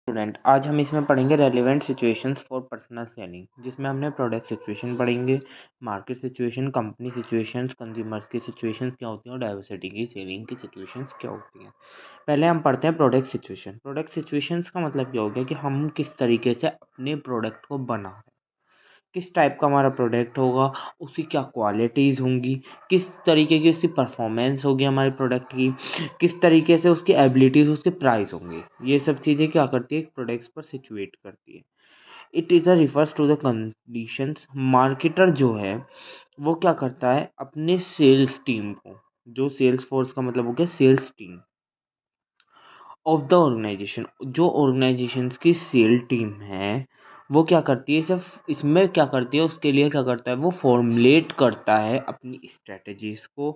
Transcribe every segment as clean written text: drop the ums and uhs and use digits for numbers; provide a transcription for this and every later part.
Student, आज हम इसमें पढ़ेंगे relevant situations for personal selling, जिसमें हमने प्रोडक्ट सिचुएशन पढ़ेंगे, market situation, company situations, consumers की सिचुएशंस क्या होती हैं और डाइवर्सिटी की सेलिंग की सिचुएशंस क्या होती हैं। पहले हम पढ़ते हैं प्रोडक्ट सिचुएशन। प्रोडक्ट सिचुएशंस का मतलब क्या हो गया कि हम किस तरीके से अपने प्रोडक्ट को बना रहे हैं, किस टाइप का हमारा प्रोडक्ट होगा, उसकी क्या क्वालिटीज़ होंगी, किस तरीके की उसकी परफॉर्मेंस होगी हमारे प्रोडक्ट की, किस तरीके से उसकी एबिलिटीज़, उसके प्राइस होंगे। ये सब चीज़ें क्या करती है, प्रोडक्ट्स पर सिचुएट करती है। It is a refers to the conditions. Marketer जो है वो क्या करता है, अपने सेल्स टीम को, जो सेल्स फोर्स का मतलब हो गया sales team of the organization, जो ऑर्गेनाइजेशंस की सेल टीम है वो क्या करती है, सिर्फ इसमें क्या करती है, उसके लिए क्या करता है, वो फॉर्मुलेट करता है अपनी स्ट्रेटजीज को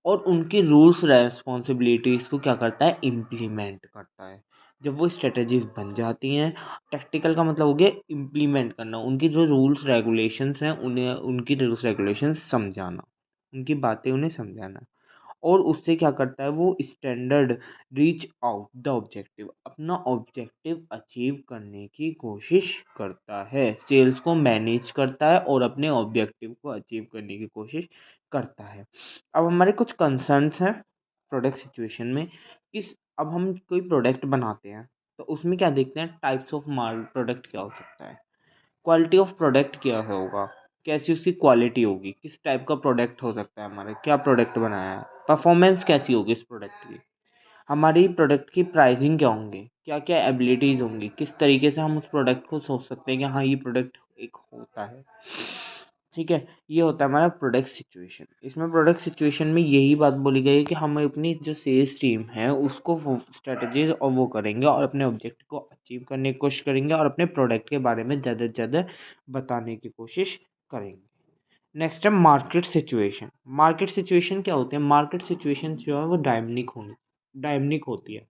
और उनकी रूल्स रेस्पॉन्सिबिलिटीज़ को क्या करता है, इम्प्लीमेंट करता है। जब वो स्ट्रेटजीज बन जाती हैं, टैक्टिकल का मतलब हो गया इम्प्लीमेंट करना, उनकी जो रूल्स रेगुलेशंस हैं उन्हें, उनकी रूल्स रेगुलेशंस समझाना, उनकी बातें उन्हें समझाना, और उससे क्या करता है, वो standard reach out the objective, अपना ऑब्जेक्टिव अचीव करने की कोशिश करता है, सेल्स को मैनेज करता है और अपने ऑब्जेक्टिव को अचीव करने की कोशिश करता है। अब हमारे कुछ कंसर्न्स हैं प्रोडक्ट सिचुएशन में। किस अब हम कोई प्रोडक्ट बनाते हैं तो उसमें क्या देखते हैं, टाइप्स ऑफ माल प्रोडक्ट क्या हो सकता है, क्वालिटी ऑफ प्रोडक्ट क्या होगा, कैसी उसकी क्वालिटी होगी, किस टाइप का प्रोडक्ट हो सकता है, हमारे क्या प्रोडक्ट बनाया है, परफॉर्मेंस कैसी होगी इस प्रोडक्ट की, हमारी प्रोडक्ट की प्राइसिंग क्या होंगी, क्या क्या एबिलिटीज़ होंगी, किस तरीके से हम उस प्रोडक्ट को सोच सकते हैं कि हाँ ये प्रोडक्ट एक होता है। ठीक है, ये होता है हमारा प्रोडक्ट सिचुएशन। इसमें प्रोडक्ट सिचुएशन में यही बात बोली गई है कि हम अपनी जो सेल्स टीम है उसको स्ट्रेटजीज और वो करेंगे और अपने ऑब्जेक्ट को अचीव करने की कोशिश करेंगे और अपने प्रोडक्ट के बारे में ज़्यादा से ज़्यादा बताने की कोशिश करेंगे। नेक्स्ट है मार्केट सिचुएशन। मार्केट सिचुएशन क्या होते हैं, मार्केट सिचुएशन जो है वो डायमनिक होती है।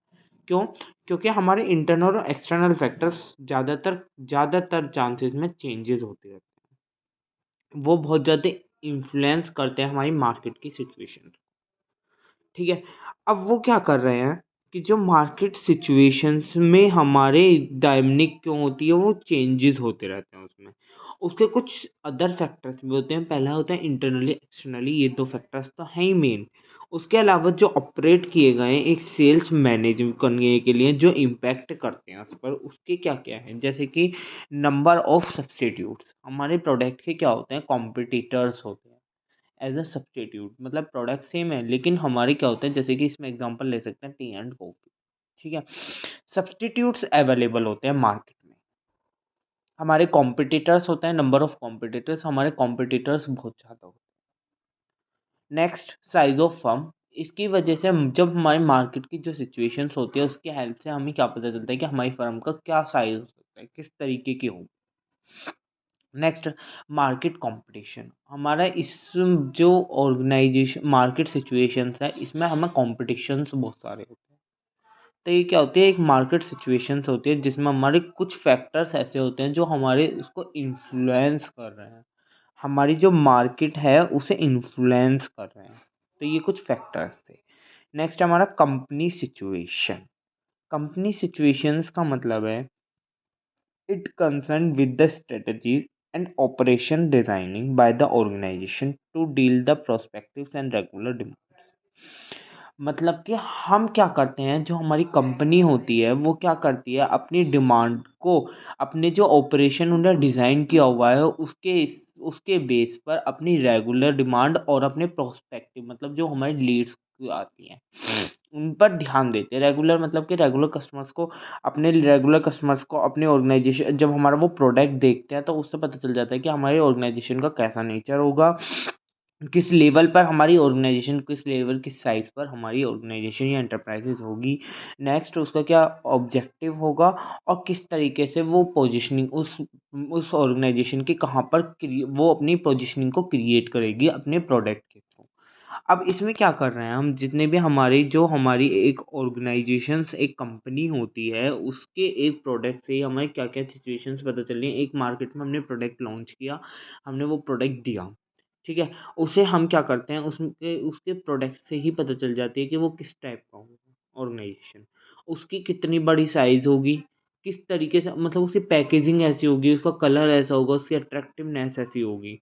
क्यों? क्योंकि हमारे इंटरनल और एक्सटर्नल फैक्टर्स ज़्यादातर चांसेस में चेंजेस होते रहते हैं, वो बहुत ज़्यादा इन्फ्लुएंस करते हैं हमारी मार्केट की सिचुएशन। ठीक है, अब वो क्या कर रहे हैं कि जो मार्केट सिचुएशंस में हमारे डायमनिक क्यों होती है, वो चेंजेस होते रहते हैं उसमें। उसके कुछ अदर फैक्टर्स भी होते हैं, पहला होता है इंटरनली एक्सटर्नली, ये दो फैक्टर्स तो हैं ही मेन। उसके अलावा जो ऑपरेट किए गए हैं एक सेल्स मैनेज करने के लिए, जो इम्पैक्ट करते हैं उस पर, उसके क्या क्या हैं, जैसे कि नंबर ऑफ सब्स्टिट्यूट्स, हमारे प्रोडक्ट के क्या होते हैं, कॉम्पिटिटर्स होते हैं एज अ सब्स्टिट्यूट, मतलब प्रोडक्ट सेम है लेकिन हमारे क्या होते हैं, जैसे कि इसमें एग्जांपल ले सकते हैं टी एंड कॉफी। ठीक है, सब्स्टिट्यूट्स अवेलेबल होते हैं मार्केट में, हमारे कॉम्पिटिटर्स होते हैं, नंबर ऑफ कॉम्पिटिटर्स, हमारे कॉम्पिटिटर्स बहुत ज़्यादा होते हैं। Next, size of firm. इसकी वजह से जब हमारी मार्केट की जो सिचुएशंस होती है उसकी हेल्प से हमें क्या पता चलता है कि हमारी फर्म का क्या साइज हो सकता है, किस तरीके की हो। Next, market competition. हमारा इस जो ऑर्गेनाइजेशन मार्केट सिचुएशंस है इसमें हमें कॉम्पिटिशन्स बहुत सारे होते हैं। तो ये क्या होती है, एक मार्केट सिचुएशंस होती है जिसमें हमारे कुछ फैक्टर्स ऐसे होते हैं जो हमारे उसको इन्फ्लुएंस कर रहे हैं, हमारी जो मार्केट है उसे इन्फ्लुएंस कर रहे हैं। तो ये कुछ फैक्टर्स थे। नेक्स्ट हमारा कंपनी सिचुएशन। कंपनी सिचुएशंस का मतलब है it concerned with the strategies and operation designing by the organization to deal the prospectives and regular demands। मतलब कि हम क्या करते हैं, जो हमारी कंपनी होती है वो क्या करती है, अपनी डिमांड को, अपने जो ऑपरेशन उन्हें डिज़ाइन किया हुआ है उसके बेस पर अपनी रेगुलर डिमांड और अपने प्रोस्पेक्टिव, मतलब जो हमारी लीड्स आती हैं उन पर ध्यान देते हैं। रेगुलर मतलब कि रेगुलर कस्टमर्स को अपने ऑर्गेनाइजेशन, जब हमारा वो प्रोडक्ट देखते हैं तो उससे पता चल जाता है कि हमारे ऑर्गेनाइजेशन का कैसा नेचर होगा, किस लेवल पर हमारी ऑर्गेनाइजेशन, किस लेवल किस साइज़ पर हमारी ऑर्गेनाइजेशन या एंटरप्राइजेज होगी। नेक्स्ट, उसका क्या ऑब्जेक्टिव होगा और किस तरीके से वो पोजीशनिंग उस ऑर्गेनाइजेशन की कहाँ पर वो अपनी पोजीशनिंग को क्रिएट करेगी अपने प्रोडक्ट के थ्रू। अब इसमें क्या कर रहे हैं हम, जितने भी हमारी एक ऑर्गेनाइजेशंस, एक कंपनी होती है उसके एक प्रोडक्ट से हमें क्या क्या सिचुएशंस पता चल रही हैं। एक मार्केट में हमने प्रोडक्ट लॉन्च किया, हमने वो प्रोडक्ट दिया, ठीक है, उसे हम क्या करते हैं, उसके उसके प्रोडक्ट से ही पता चल जाती है कि वो किस टाइप का होगा ऑर्गेनाइजेशन, उसकी कितनी बड़ी साइज़ होगी, किस तरीके से मतलब उसकी पैकेजिंग ऐसी होगी, उसका कलर ऐसा होगा, उसकी अट्रैक्टिवनेस ऐसी होगी,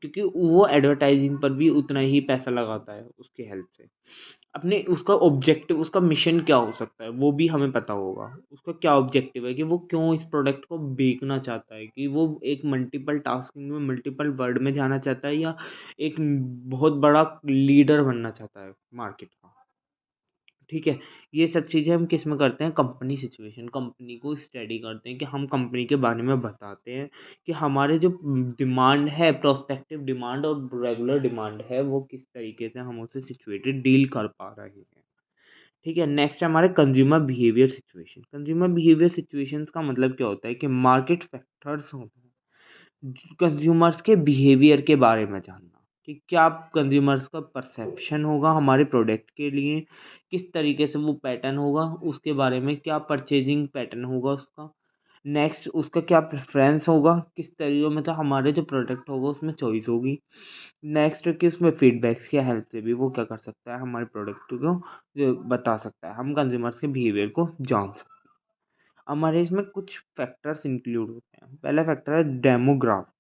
क्योंकि वो एडवर्टाइजिंग पर भी उतना ही पैसा लगाता है उसकी हेल्प से। अपने उसका ऑब्जेक्टिव, उसका मिशन क्या हो सकता है वो भी हमें पता होगा। उसका क्या ऑब्जेक्टिव है कि वो क्यों इस प्रोडक्ट को बेचना चाहता है, कि वो एक मल्टीपल टास्किंग में मल्टीपल वर्ड में जाना चाहता है, या एक बहुत बड़ा लीडर बनना चाहता है मार्केट का। ठीक है, ये सब चीज़ें हम किस में करते हैं, कंपनी सिचुएशन, कंपनी को स्टडी करते हैं कि हम कंपनी के बारे में बताते हैं कि हमारे जो डिमांड है, प्रोस्पेक्टिव डिमांड और रेगुलर डिमांड है, वो किस तरीके से हम उससे सिचुएटेड डील कर पा रहे हैं। ठीक है, नेक्स्ट है हमारे consumer behaviour situation. Consumer behaviour situations का मतलब क्या होता है कि मार्केट फैक्टर्स होते हैं, कंज्यूमर्स के बिहेवियर के बारे में जानना कि क्या कंज्यूमर्स का परसेप्शन होगा हमारे प्रोडक्ट के लिए, किस तरीके से वो पैटर्न होगा, उसके बारे में क्या परचेजिंग पैटर्न होगा उसका। नेक्स्ट उसका क्या प्रेफरेंस होगा, किस तरीके मतलब हमारे जो प्रोडक्ट होगा उसमें चॉइस होगी। नेक्स्ट कि उसमें फीडबैक्स की हेल्प से भी वो क्या कर सकता है, हमारे प्रोडक्ट को जो बता सकता है, हम कंज्यूमर्स के बिहेवियर को जान सकते हैं। हमारे इसमें कुछ फैक्टर्स इंक्लूड होते हैं। पहला फैक्टर है डेमोग्राफिक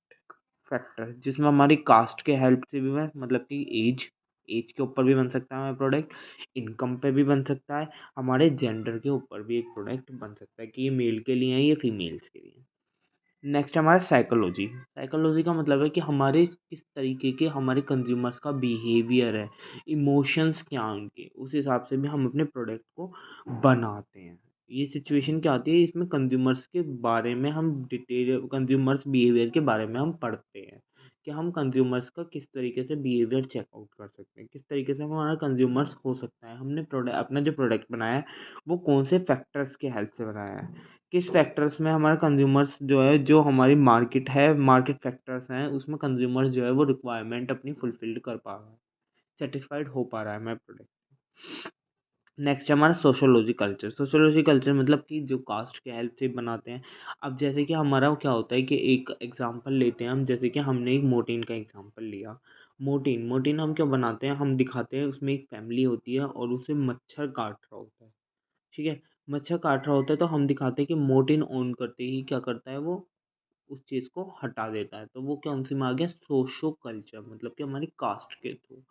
फैक्टर, जिसमें हमारी कास्ट के हेल्प से भी है, मतलब कि एज, एज के ऊपर भी बन सकता है हमारा प्रोडक्ट, इनकम पे भी बन सकता है, हमारे जेंडर के ऊपर भी एक प्रोडक्ट बन सकता है कि ये मेल के लिए है, ये फीमेल्स के लिए। नेक्स्ट हमारा साइकोलॉजी। साइकोलॉजी का मतलब है कि हमारे किस तरीके के हमारे कंज्यूमर्स का बिहेवियर है, इमोशंस क्या हैं उनके, उस हिसाब से भी हम अपने प्रोडक्ट को बनाते हैं। ये सिचुएशन क्या आती है, इसमें कंज्यूमर्स के बारे में हम डिटेल, कंज्यूमर्स बिहेवियर के बारे में हम पढ़ते हैं कि हम कंज्यूमर्स का किस तरीके से बिहेवियर चेकआउट कर सकते हैं, किस तरीके से हमारा कंज्यूमर्स हो सकता है, हमने प्रोडक्ट, अपना जो प्रोडक्ट बनाया है वो कौन से फैक्टर्स के हेल्प से बनाया है, किस फैक्टर्स में हमारे कंज्यूमर्स जो है, जो हमारी मार्केट है, मार्केट फैक्टर्स हैं उसमें कंज्यूमर्स जो है वो रिक्वायरमेंट अपनी फुलफिल्ड कर पा रहा है, सेटिस्फाइड हो पा रहा है हमारा प्रोडक्ट। नेक्स्ट है हमारा सोशोलॉजी कल्चर। सोशोलॉजी कल्चर मतलब कि जो कास्ट के हेल्प से बनाते हैं। अब जैसे कि हमारा क्या होता है कि एक एग्जांपल लेते हैं हम, जैसे कि हमने एक मोटिन का एग्जांपल लिया। मोटिन मोटिन हम क्या बनाते हैं, हम दिखाते हैं उसमें एक फैमिली होती है और उसे मच्छर काट रहा होता है। ठीक है, मच्छर काट रहा होता है तो हम दिखाते हैं कि मोर्टिन ऑन करते ही क्या करता है, वो उस चीज़ को हटा देता है। तो वो क्या उनसे में आ गया, सोशो कल्चर, मतलब कि हमारी कास्ट के थ्रू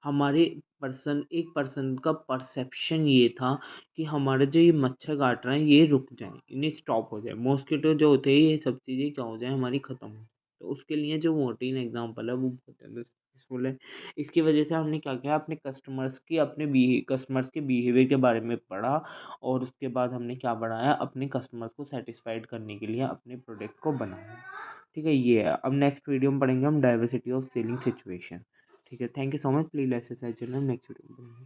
हमारे पर्सन, एक पर्सन का परसेप्शन ये था कि हमारे जो ये मच्छर काट रहे हैं ये रुक जाए, इन्हें स्टॉप हो जाए, मॉस्किटो जो होते हैं ये सब चीज़ें क्या हो जाए, हमारी ख़त्म हो। तो उसके लिए जो मोर्टीन एग्जांपल है वो बहुत ज़्यादा सक्सेसफुल है। इसकी वजह से हमने क्या किया, अपने कस्टमर्स के बिहेवियर के बारे में पढ़ा, और उसके बाद हमने क्या बढ़ाया, अपने कस्टमर्स को सेटिस्फाइड करने के लिए अपने प्रोडक्ट को बनाया। ठीक है, ये है। अब नेक्स्ट वीडियो में पढ़ेंगे हम डाइवर्सिटी ऑफ सेलिंग सिचुएशन। ठीक है, thank you so much, please exercise next video में पढ़ेंगे।